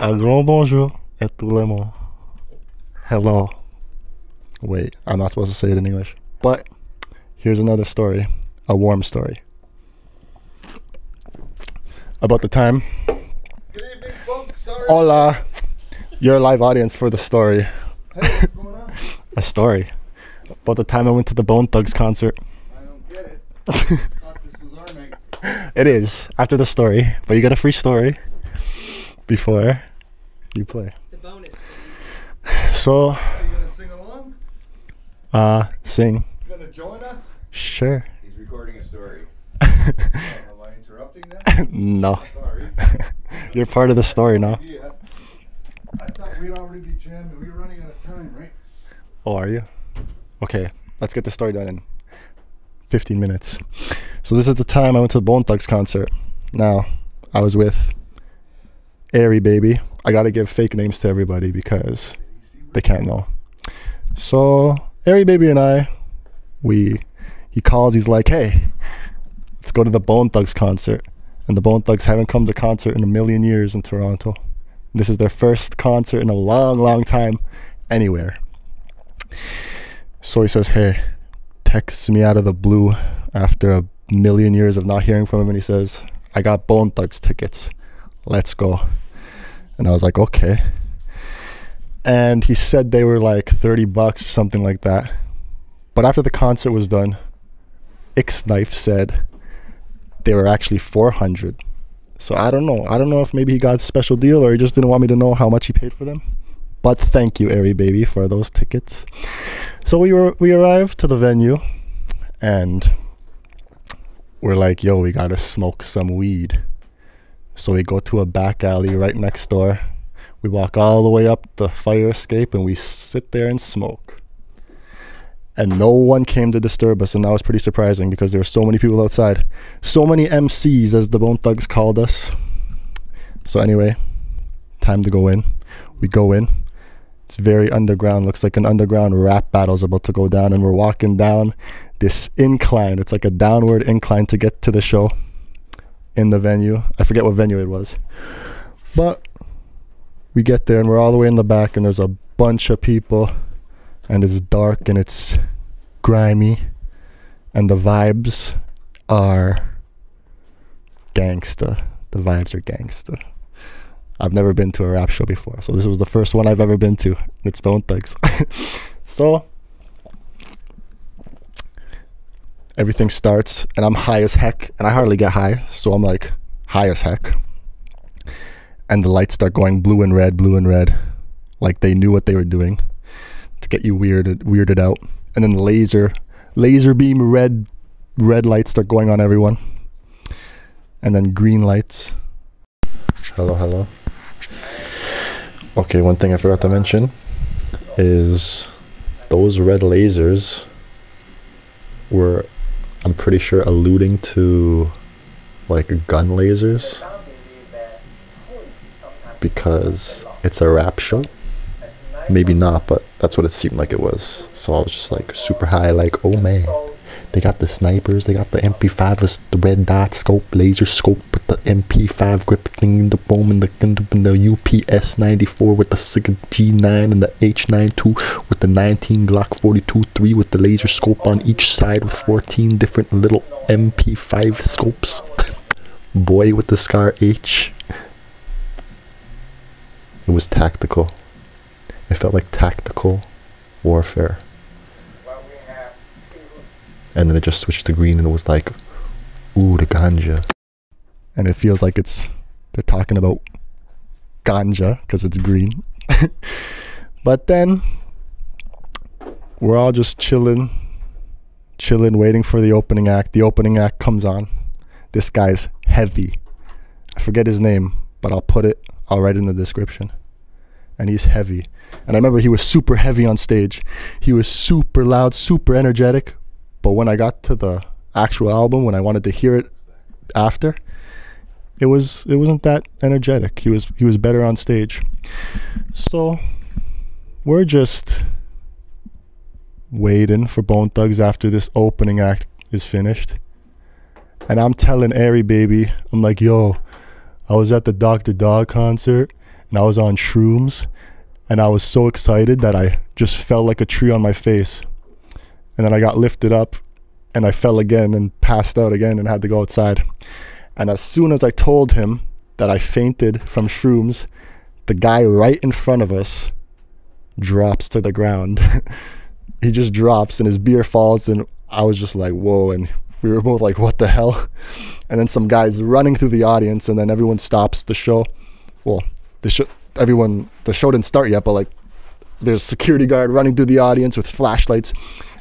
Un grand bonjour à tout le monde. Hello. Wait, I'm not supposed to say it in English. But here's another story, a warm story. About the time. Good evening, folks. Sorry. Hola. You're a live audience for the story. Hey, what's going on? A story. About the time I went to the Bone Thugs concert. I don't get it. I thought this was our night. It is, after the story. But you get a free story before you play. It's a bonus. So, Are you going to sing along? sing. You going to join us? Sure. He's recording a story. Am I interrupting that? No. Sorry. You're part of the story now. Yeah. I thought we'd already be jamming. We were running out of time, right? Oh, are you? Okay, let's get the story done in 15 minutes. So this is the time I went to the Bone Thugs concert. Now, I was with Airy Baby. I gotta give fake names to everybody because they can't know. So, Airy Baby and I, he calls, he's like, hey, let's go to the Bone Thugs concert. And the Bone Thugs haven't come to concert in a million years in Toronto. This is their first concert in a long, long time anywhere. So he says, hey, texts me out of the blue after a million years of not hearing from him, and he says, I got Bone Thugs tickets. Let's go. And I was like, okay. And he said they were like $30 or something like that. But after the concert was done, Ixknife said they were actually $400. So I don't know. I don't know if maybe he got a special deal or he just didn't want me to know how much he paid for them. But thank you, Airy Baby, for those tickets. So we arrived to the venue and we're like, yo, we gotta smoke some weed. So we go to a back alley right next door. We walk all the way up the fire escape and we sit there and smoke. And no one came to disturb us, and that was pretty surprising because there were so many people outside. So many MCs, as the Bone Thugs called us. So anyway, time to go in. We go in. It's very underground. Looks like an underground rap battle's about to go down, and we're walking down this incline. It's like a downward incline to get to the show in the venue. I forget what venue it was. But we get there and we're all the way in the back and there's a bunch of people and it's dark and it's grimy and the vibes are gangsta. The vibes are gangsta. I've never been to a rap show before, so this was the first one I've ever been to. It's Bone Thugs. So everything starts and I'm high as heck, and I hardly get high, so I'm like high as heck. And the lights start going blue and red, like they knew what they were doing to get you weirded out. And then laser beam red lights start going on everyone. And then green lights. Hello. Okay, one thing I forgot to mention is those red lasers were, I'm pretty sure, alluding to like gun lasers because it's a rap show. Maybe not, but that's what it seemed like it was. So I was just like super high, like, oh man, they got the snipers, they got the MP5, the red dot scope, laser scope with the MP5 grip thing, the boom, and the UPS 94 with the SIG G9 and the H92 with the 19 Glock 42-3 with the laser scope on each side with 14 different little MP5 scopes. Boy with the Scar H. It was tactical. It felt like tactical warfare. And then it just switched to green and it was like, ooh, the ganja. And it feels like they're talking about ganja because it's green. But then we're all just chilling, waiting for the opening act. The opening act comes on. This guy's heavy. I forget his name, but I'll write it in the description. And he's heavy. And I remember he was super heavy on stage. He was super loud, super energetic. But when I got to the actual album, when I wanted to hear it after, it wasn't that energetic. He was better on stage. So we're just waiting for Bone Thugs after this opening act is finished. And I'm telling Airy Baby, I'm like, yo, I was at the Dr. Dog concert and I was on shrooms, and I was so excited that I just fell like a tree on my face. And then I got lifted up, and I fell again and passed out again and had to go outside. And as soon as I told him that I fainted from shrooms, the guy right in front of us drops to the ground. He just drops and his beer falls, and I was just like, whoa. And we were both like, what the hell? And then some guys running through the audience, and then everyone stops the show. Well, the show didn't start yet, but like there's a security guard running through the audience with flashlights,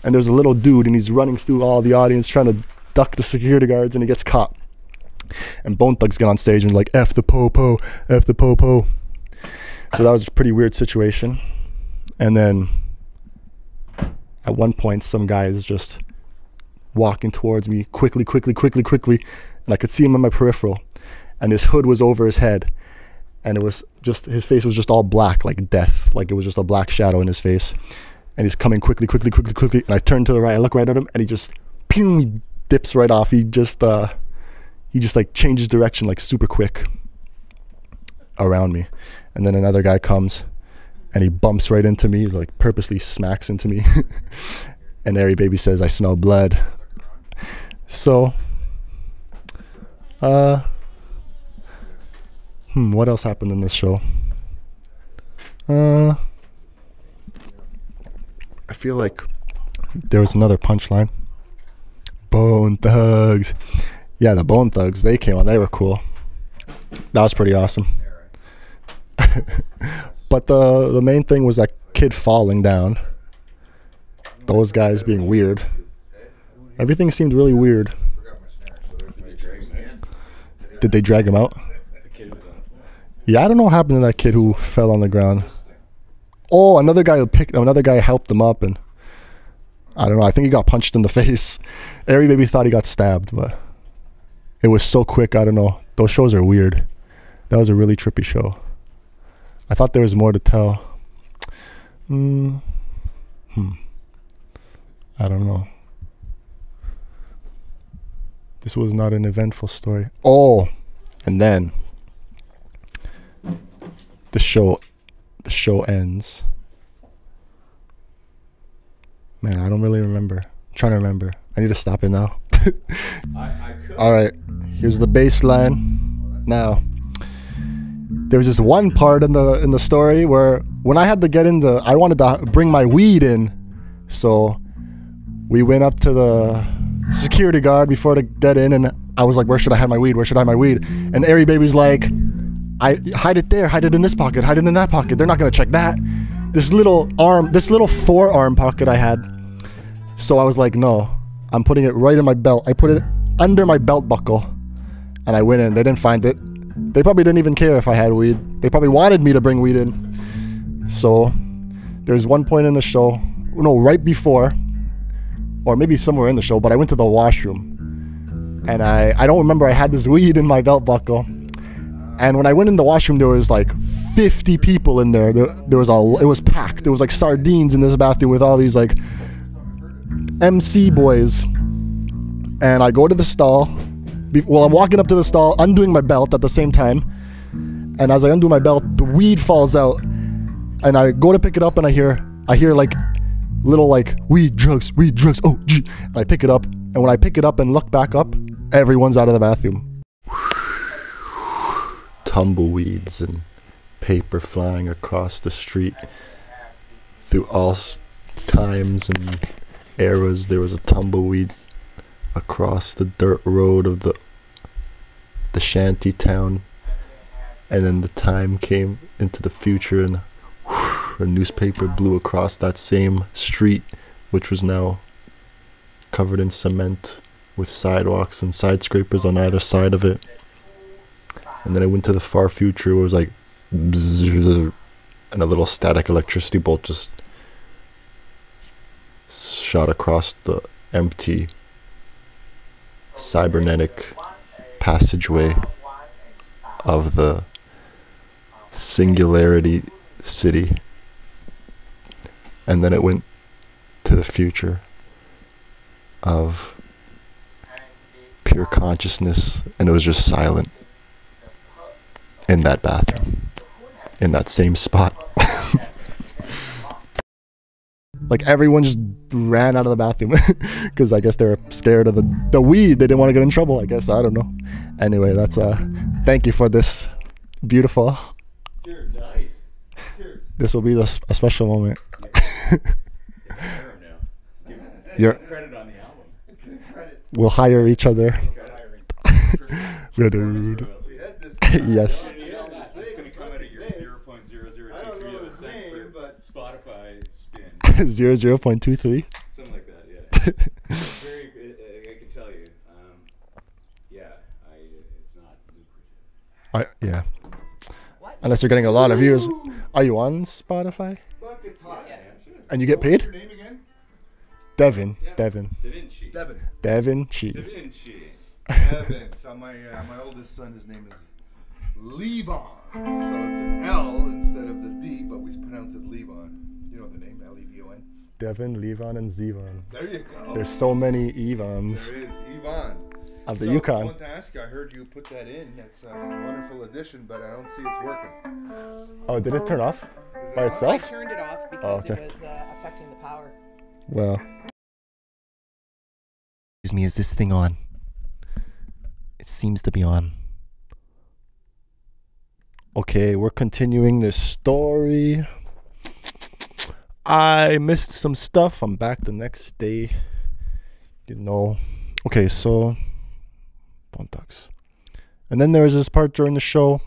and there's a little dude, and he's running through all the audience trying to duck the security guards, and he gets caught. And Bone Thugs get on stage and like, F the po-po, F the po-po. So that was a pretty weird situation. And then at one point, some guy is just walking towards me quickly, and I could see him in my peripheral, and his hood was over his head, and it was just, his face was just all black, like death, like it was just a black shadow in his face. And he's coming quickly, and I turn to the right, I look right at him, and he just he dips right off. He just like changes direction like super quick around me. And then another guy comes and he bumps right into me, like purposely smacks into me. And Airy Baby says, I smell blood. So, what else happened in this show? I feel like there was another punchline. Bone Thugs. Yeah, the Bone Thugs, they came on. They were cool. That was pretty awesome. But the main thing was that kid falling down. Those guys being weird. Everything seemed really weird. Did they drag him out? Yeah, I don't know what happened to that kid who fell on the ground. Oh, another guy helped him up, and I don't know, I think he got punched in the face. Airy Baby thought he got stabbed, but it was so quick. I don't know. Those shows are weird. That was a really trippy show. I thought there was more to tell. I don't know. This was not an eventful story. Oh, and then the show ends. Man, I don't really remember. I'm trying to remember. I need to stop it now. All right, here's the baseline. Now, there was this one part in the story where when I had to get in I wanted to bring my weed in, so we went up to the security guard before to get in, and I was like, where should I have my weed? Where should I have my weed? And Airy Baby's like, hide it there, hide it in this pocket, hide it in that pocket. They're not gonna check that. This little forearm pocket I had. So I was like, no, I'm putting it right in my belt. I put it under my belt buckle, and I went in. They didn't find it. They probably didn't even care if I had weed. They probably wanted me to bring weed in. So there's one point in the show, no, right before, or maybe somewhere in the show, but I went to the washroom, and I don't remember I had this weed in my belt buckle. And when I went in the washroom, there was like 50 people in there. It was packed. There was like sardines in this bathroom with all these like MC boys. And I go to the stall. Well, I'm walking up to the stall, undoing my belt at the same time. And as I undo my belt, the weed falls out. And I go to pick it up, and I hear like little like weed, drugs, oh gee. And I pick it up. And when I pick it up and look back up, everyone's out of the bathroom. Tumbleweeds and paper flying across the street. Through all times and eras, there was a tumbleweed across the dirt road of the shanty town. And then the time came into the future, and a newspaper blew across that same street, which was now covered in cement with sidewalks and skyscrapers on either side of it. And then I went to the far future where it was like bzzz, and a little static electricity bolt just shot across the empty cybernetic passageway of the singularity city. And then it went to the future of pure consciousness, and it was just silent in that bathroom, in that same spot. Like everyone just ran out of the bathroom because I guess they were scared of the weed. They didn't want to get in trouble, I guess. I don't know. Anyway, that's thank you for this beautiful. Cheers. Nice. Cheers. This will be a special moment. Give credit on the album. We'll hire each other. Dude. Yes. It's going to come out of your 0.0023 of the cent for Spotify spin. 0.23. Something like that, yeah. It's very, I can tell you. It's not lucrative. Yeah. Unless you're getting a lot of views. Are you on Spotify? Fuck, it's hot. Yeah, sure. And you get What's paid? your name again? Devin. DeVonQi. DeVonQi. So my oldest son, his name is Levon. So it's an L instead of the D, but we pronounce it Levon. You know the name, Levon. Devin, Levon, and Zevon. There you go. There's so many Evons There is Yvonne. of the I Yukon. want to ask you, I heard you put that in. That's a wonderful addition, but I don't see it's working. Oh, did it turn off Is it by on? I itself? turned it off because Oh, okay. it was affecting the power. Well. Excuse me, is this thing on? It seems to be on. Okay, we're continuing this story. I missed some stuff. I'm back the next day. You know. Okay, so Bone Thugs. And then there was this part during the show.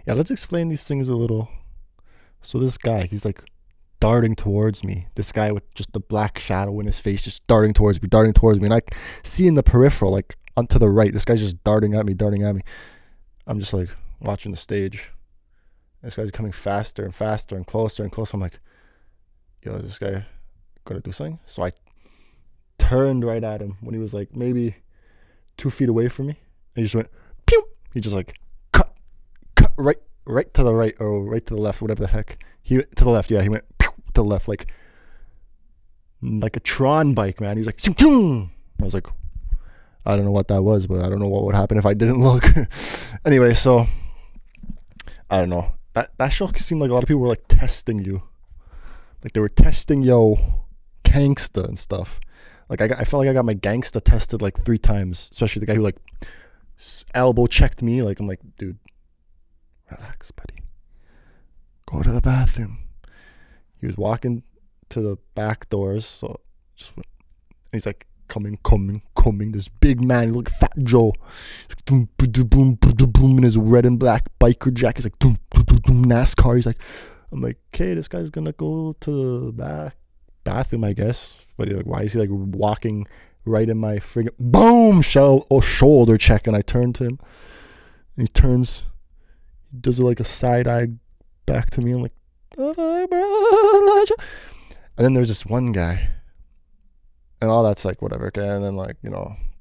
Yeah, let's explain these things a little. So this guy, he's like darting towards me. This guy with just the black shadow in his face, just darting towards me. And I see in the peripheral, like onto the right, this guy's just darting at me. I'm just like watching the stage. This guy's coming faster and faster and closer and closer. I'm like, yo, is this guy gonna do something? So I turned right at him when he was like maybe 2 feet away from me. And he just went, pew! He just like cut right to the right or right to the left, whatever the heck. He to the left, yeah, he went pew, to the left like a Tron bike, man. He's like, zoom. I was like, I don't know what that was, but I don't know what would happen if I didn't look. Anyway, so I don't know. That show seemed like a lot of people were like testing you. Like they were testing yo gangsta and stuff. Like I felt like I got my gangsta tested like 3 times, especially the guy who like elbow checked me. Like I'm like, dude, relax, buddy. Go to the bathroom. He was walking to the back doors, so just went. And he's like coming. This big man, he looked like Fat Joe. Boom, boom, boom, in his red and black biker jacket. He's like boom, NASCAR. He's like, I'm like, okay, this guy's gonna go to the bathroom, I guess. But like, why is he like walking right in my friggin' boom shoulder check? And I turn to him, and he turns, he does it like a side eye back to me. I'm like, and then there's this one guy, and all that's like whatever. Okay, and then like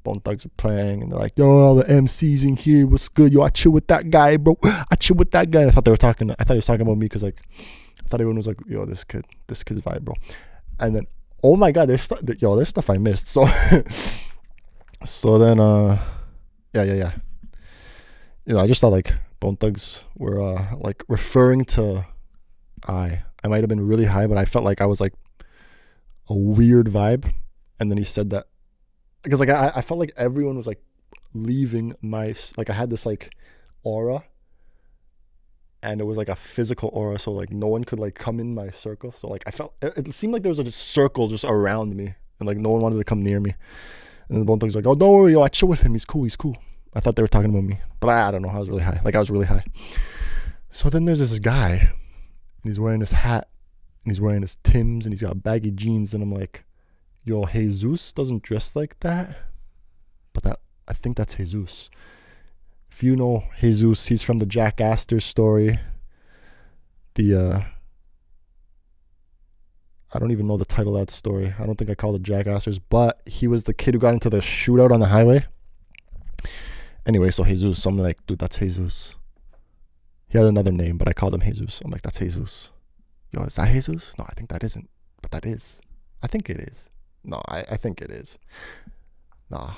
Bone Thugs are playing, and they're like, yo, all the MCs in here, what's good? Yo, I chill with that guy, bro. I chill with that guy. And I thought he was talking about me because like I thought everyone was like, yo, this kid's vibe, bro. And then, oh my God, there's stuff I missed. So, then, yeah. I just thought like Bone Thugs were like referring to I might have been really high, but I felt like I was like a weird vibe. And then he said that because like I felt like everyone was like leaving my, like I had this like aura. And it was like a physical aura, so like no one could like come in my circle. So like I felt it seemed like there was a circle just around me, and like no one wanted to come near me. And then the Bone Thugs like, oh, don't worry, yo, I chill with him. He's cool. I thought they were talking about me, but I don't know. I was really high. I was really high. So then there's this guy, and he's wearing this hat, and he's wearing his Timbs, and he's got baggy jeans, and I'm like, yo, Jesus doesn't dress like that, but I think that's Jesus. If you know Jesus, he's from the Jack Astor story. I don't even know the title of that story. I don't think I called it Jack Astor's, but he was the kid who got into the shootout on the highway. Anyway, so Jesus, so I'm like, dude, that's Jesus. He had another name, but I called him Jesus. I'm like, that's Jesus. Yo, is that Jesus? No, I think that isn't, but that is. I think it is. No, I think it is. Nah,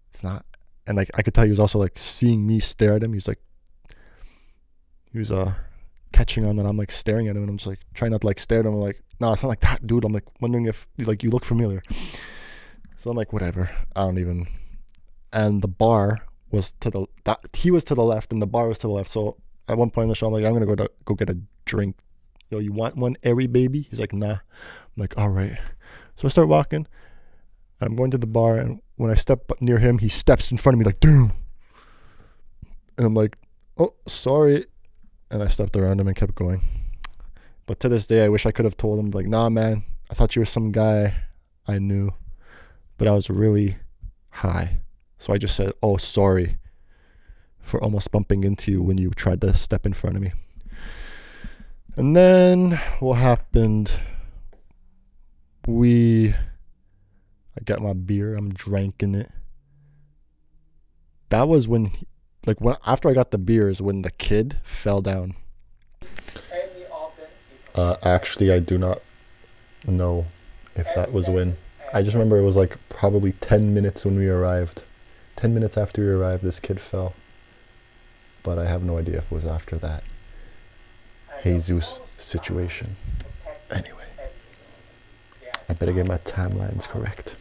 it's not. And like I could tell he was also like seeing me stare at him. He was catching on that I'm like staring at him, and I'm just like trying not to like stare at him. I'm like, no, it's not like that, dude. I'm like wondering if like you look familiar. So I'm like, whatever. I don't even. And the bar was he was to the left, and the bar was to the left. So at one point in the show, I'm like, I'm gonna go get a drink. Yo, you want one, airy baby? He's like, nah. I'm like, all right. So I start walking, and I'm going to the bar, and when I step near him, he steps in front of me like, damn. And I'm like, oh, sorry. And I stepped around him and kept going. But to this day, I wish I could have told him, like, nah, man, I thought you were some guy I knew, but I was really high. So I just said, oh, sorry for almost bumping into you when you tried to step in front of me. And then what happened? I got my beer. I'm drinking it. That was when, after I got the beer is when the kid fell down. Actually, I do not know if that was when. I just remember it was like probably 10 minutes when we arrived. 10 minutes after we arrived, this kid fell. But I have no idea if it was after that Jesus situation. Anyway, I better get my timelines correct.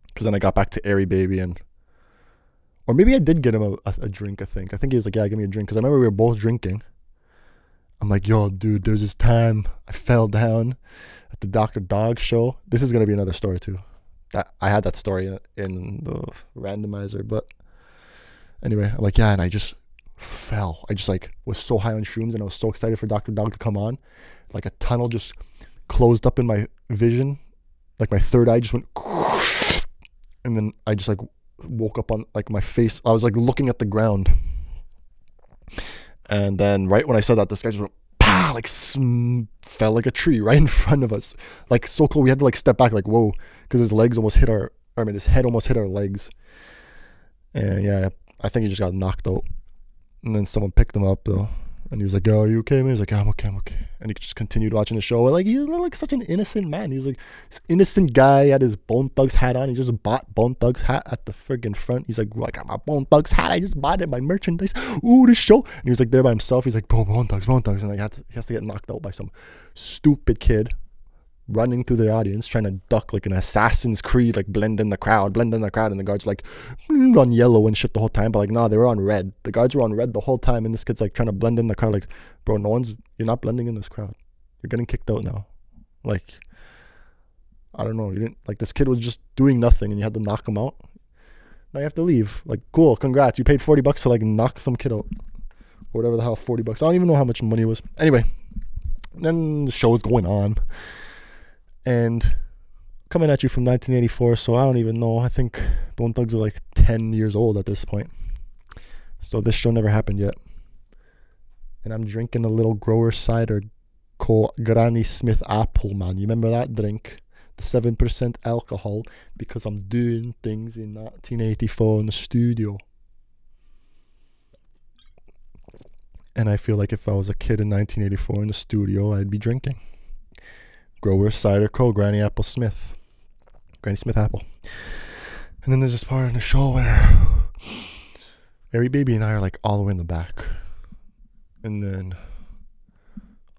Because then I got back to Airy Baby, or maybe I did get him a drink, I think. I think he was like, yeah, give me a drink. Because I remember we were both drinking. I'm like, yo, dude, there's this time I fell down at the Dr. Dog show. This is going to be another story, too. I had that story in the randomizer. But anyway, I'm like, yeah, and I just fell. I just like was so high on shrooms, and I was so excited for Dr. Dog to come on. Like a tunnel just closed up in my vision. Like my third eye just went, and then I just like woke up on like my face. I was like looking at the ground, and then right when I said that, this guy just went pow, like fell like a tree right in front of us. Like so cool. We had to like step back, like whoa, because his legs almost hit his head almost hit our legs. And yeah, I think he just got knocked out. And then someone picked him up though, and he was like, "Oh, are you okay, man?" He was like, "Yeah, I'm okay, I'm okay." And he just continued watching the show. Like he's like such an innocent man. He was like this innocent guy. He had his Bone Thugs hat on. He just bought Bone Thugs hat at the friggin' front. He's like, well, "I got my Bone Thugs hat. I just bought it. My merchandise. Ooh, this show." And he was like there by himself. He's like, "Bro, Bone Thugs," and like he has to get knocked out by some stupid kid running through the audience trying to duck like an Assassin's Creed, like blend in the crowd, and the guards like on yellow and shit the whole time, but like nah, they were on red. The guards were on red the whole time, and this kid's like trying to blend in the crowd. Like, bro, you're not blending in this crowd. You're getting kicked out now. Like, I don't know, you didn't like this kid was just doing nothing, and you had to knock him out. Now you have to leave. Like, cool, congrats, you paid $40 to like knock some kid out, or whatever the hell. $40. I don't even know how much money it was. Anyway, then the show was going on. And coming at you from 1984, so I don't even know. I think Bone Thugs were like 10 years old at this point. So this show never happened yet. And I'm drinking a little grower cider called Granny Smith Apple, man. You remember that drink? The 7% alcohol, because I'm doing things in 1984 in the studio. And I feel like if I was a kid in 1984 in the studio, I'd be drinking Grower Cider Co. Granny Smith Apple. And then there's this part in the show where Airy Baby and I are like all the way in the back, and then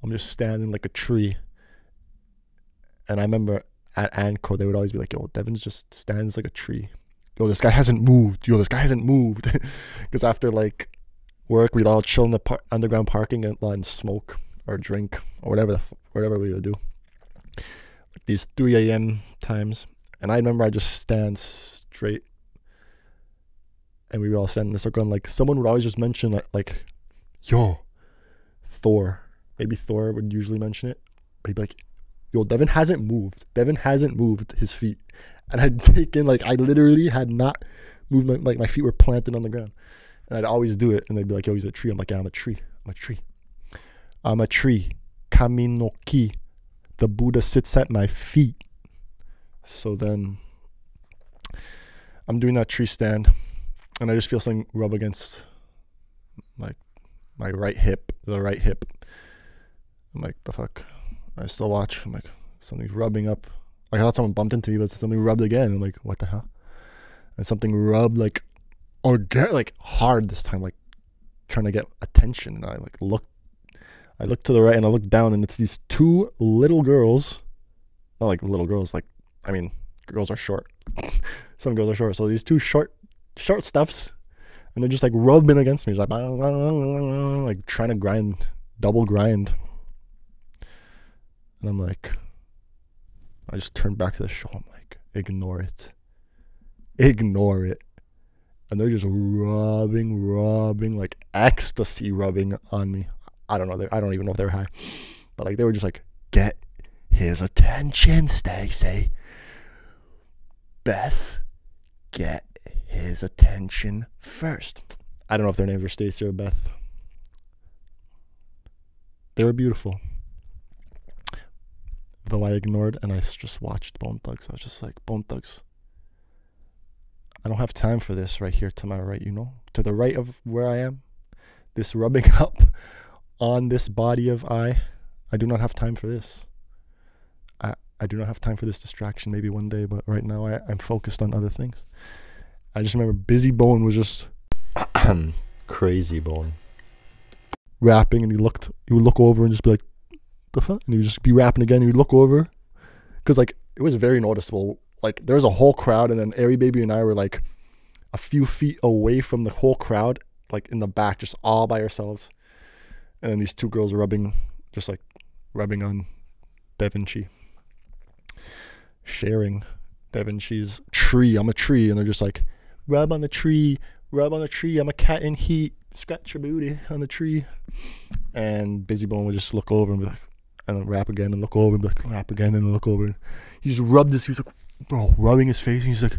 I'm just standing like a tree. And I remember at Anco they would always be like, "Yo, Devon's just stands like a tree. Yo, this guy hasn't moved. Because after like work, we'd all chill in the underground parking lot and smoke or drink or whatever we would do. These 3 a.m. times, and I remember I just stand straight, and we would all stand in a circle, and like someone would always just mention like yo, Thor. Maybe Thor would usually mention it, but he'd be like, yo, Devon hasn't moved his feet. And I'd take in, like, I literally had not moved, my feet were planted on the ground, and I'd always do it, and they'd be like, yo, he's a tree. I'm like, yeah, I'm a tree. Kami no ki. The Buddha sits at my feet. So then I'm doing that tree stand, and I just feel something rub against like my right hip, the right hip. I'm like, the fuck? I still watch. I'm like, something's rubbing up. Like, I thought someone bumped into me, but something rubbed again. I'm like, what the hell? And something rubbed like hard this time, like trying to get attention. And I like looked. I look to the right and I look down, and it's these two little girls. Not like little girls, like, I mean, girls are short. Some girls are short. So these two short stuffs, and they're just like rubbing against me, just like trying to grind, double grind. And I'm like, I just turn back to the show. I'm like, ignore it. Ignore it. And they're just rubbing, like ecstasy rubbing on me. I don't know. I don't even know if they were high. But like, they were just like, get his attention, Stacey. Beth, get his attention first. I don't know if their names were Stacey or Beth. They were beautiful. Though I ignored, and I just watched Bone Thugs. I was just like, Bone Thugs, I don't have time for this right here to my right, you know? To the right of where I am. This rubbing up on this body of I do not have time for this. I do not have time for this distraction. Maybe one day, but right now I'm focused on other things. I just remember Busy Bone was just Crazy Bone rapping, and he would look over and just be like, the fuck? And he would just be rapping again. He would look over, because like it was very noticeable. Like there was a whole crowd, and then Airy Baby and I were like a few feet away from the whole crowd, like in the back, just all by ourselves. And then these two girls rubbing on DeVonQi, sharing DeVonQi's tree. I'm a tree, and they're just like, rub on the tree, I'm a cat in heat, scratch your booty on the tree. And Busy Bone would just look over and be like, and then rap again and look over and be like, rap again and look over. He just rubbed this. He was like, bro, rubbing his face, and he's like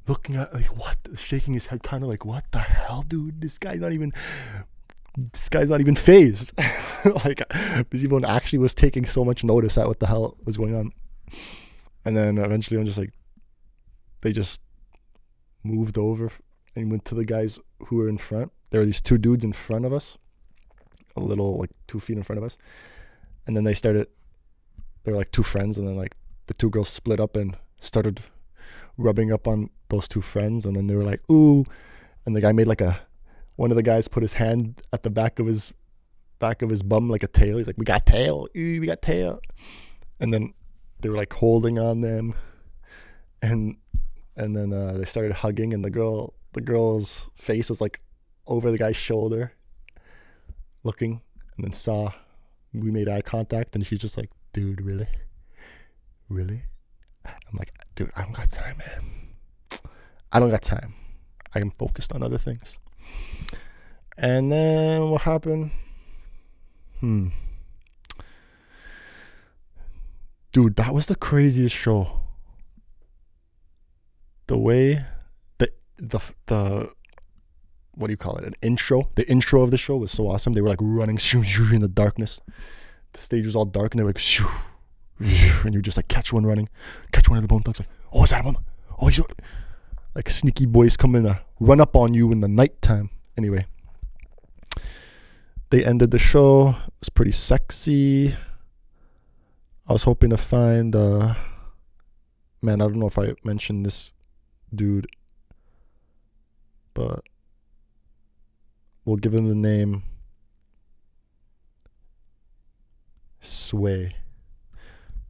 looking at, like, what, shaking his head, kind of like, what the hell, dude? This guy's not even phased. Like, Busy Bone actually was taking so much notice at what the hell was going on. And then eventually I'm just like, they just moved over and went to the guys who were in front. There were these two dudes in front of us, a little, like 2 feet in front of us. And then they were like two friends, and then like the two girls split up and started rubbing up on those two friends. And then they were like, ooh. And the guy made like one of the guys put his hand at the back of his bum, like a tail. He's like, we got tail. Ooh, we got tail. And then they were like holding on them. And then they started hugging, and the girl's face was like over the guy's shoulder, looking, and then saw we made eye contact, and she's just like, dude, really? I'm like, dude, I don't got time, man. I don't got time. I am focused on other things. And then what happened? Dude, that was the craziest show. The way the what do you call it? An intro. The intro of the show was so awesome. They were like running in the darkness. The stage was all dark, and they were like, and you just like catch one running, catch one of the Bone Thugs, like, oh, is that one? Oh, he's like sneaky boys coming to run up on you in the nighttime. Anyway, they ended the show. It was pretty sexy. I was hoping to find man, I don't know if I mentioned this dude, but we'll give him the name Sway.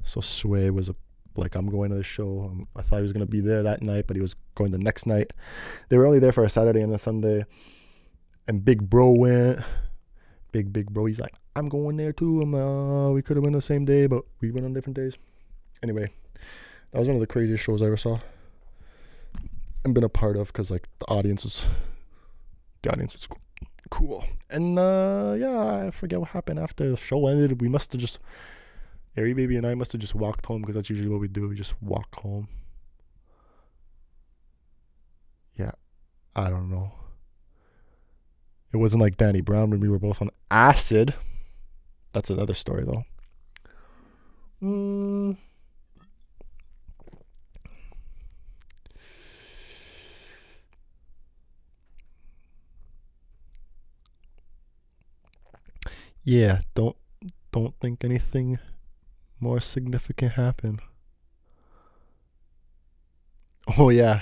So Sway was like, I'm going to the show. I thought he was going to be there that night, but he was going the next night. They were only there for a Saturday and a Sunday. And Big Bro went. Big Bro, he's like, I'm going there too. We could have went the same day, but we went on different days. Anyway, that was one of the craziest shows I ever saw and been a part of, because like the audience was cool. And yeah, I forget what happened after the show ended. We must have just, Airy Baby and I must have just walked home, because that's usually what we do. We just walk home. Yeah, I don't know. It wasn't like Danny Brown when we were both on acid. That's another story though. Yeah, don't think anything more significant happened. Oh yeah,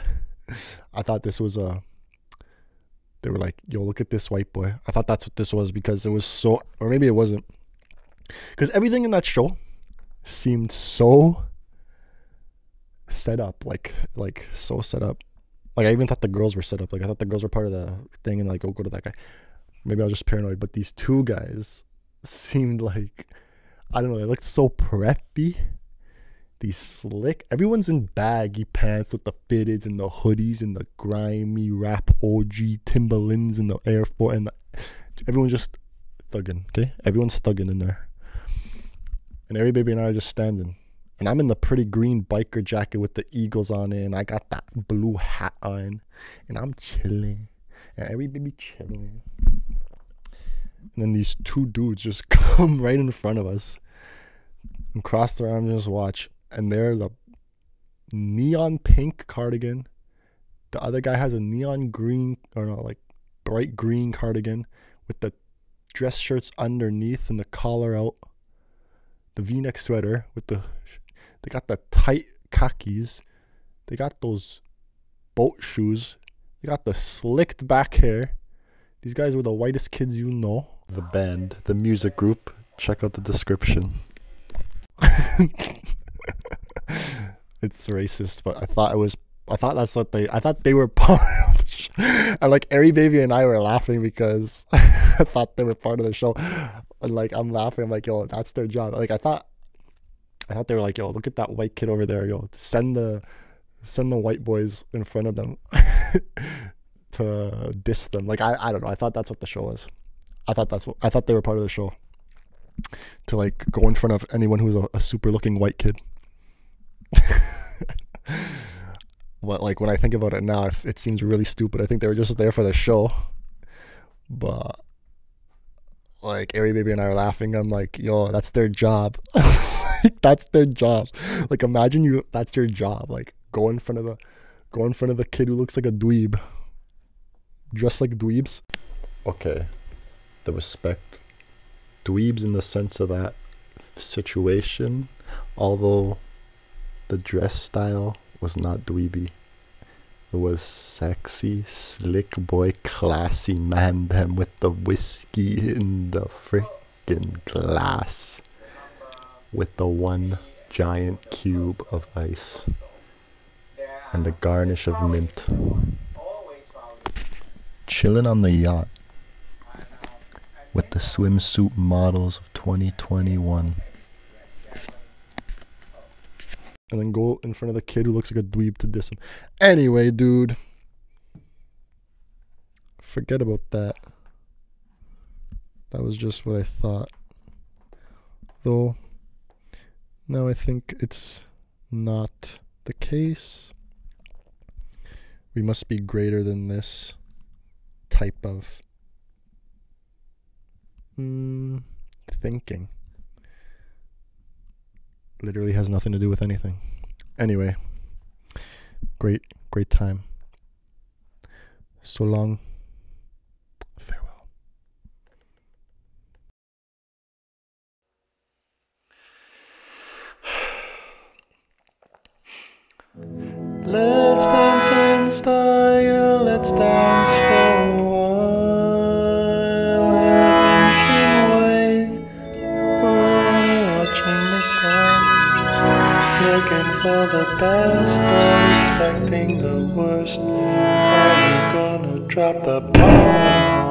I thought this was they were like, yo, look at this white boy. I thought that's what this was, because it was so, or maybe it wasn't. Because everything in that show seemed so set up, like so set up. Like I even thought the girls were set up. Like I thought the girls were part of the thing and like, oh, go to that guy. Maybe I was just paranoid, but these two guys seemed like, I don't know, they looked so preppy. These slick. Everyone's in baggy pants with the fitteds and the hoodies and the grimy rap OG Timberlands and the Air Force and everyone's just thugging. Okay, everyone's thugging in there. And Airy Baby and I are just standing. And I'm in the pretty green biker jacket with the eagles on it. And I got that blue hat on. And I'm chilling. And Airy Baby chilling. And then these two dudes just come right in front of us. And cross their arms and just watch. And they're the neon pink cardigan. The other guy has a neon green, or no, like bright green cardigan. With the dress shirts underneath and the collar out. The V-neck sweater with the, they got the tight khakis, they got those boat shoes, they got the slicked back hair. These guys were the whitest kids you know. The band, the music group, check out the description. It's racist, but I thought they were part of the show. And like Airy Baby and I were laughing because I thought they were part of the show. And like I'm laughing, I'm like, yo, that's their job. Like I thought they were like, yo, look at that white kid over there, yo, send the white boys in front of them to diss them. Like I don't know. I thought that's what the show was. I thought they were part of the show. To like go in front of anyone who's a super looking white kid. But like when I think about it now, it seems really stupid. I think they were just there for the show. But like Airy Baby and I are laughing. I'm like, yo, that's their job. Like, that's their job. Like imagine that's your job. Like go in front of the kid who looks like a dweeb. Dress like dweebs. Okay. The respect. Dweebs in the sense of that situation. Although the dress style was not dweeby. It was sexy, slick boy, classy man them with the whiskey in the freaking glass. With the one giant cube of ice. And the garnish of mint. Chilling on the yacht. With the swimsuit models of 2021. And then go in front of the kid who looks like a dweeb to diss him. Anyway, dude. Forget about that. That was just what I thought. Though, now I think it's not the case. We must be greater than this type of thinking. Literally has nothing to do with anything. Anyway, great time. So long. Farewell. Let's dance in style. Let's dance for a while. Heaven can wait. We're watching the stars. Looking for the best, but expecting the worst. Are you gonna drop the bomb?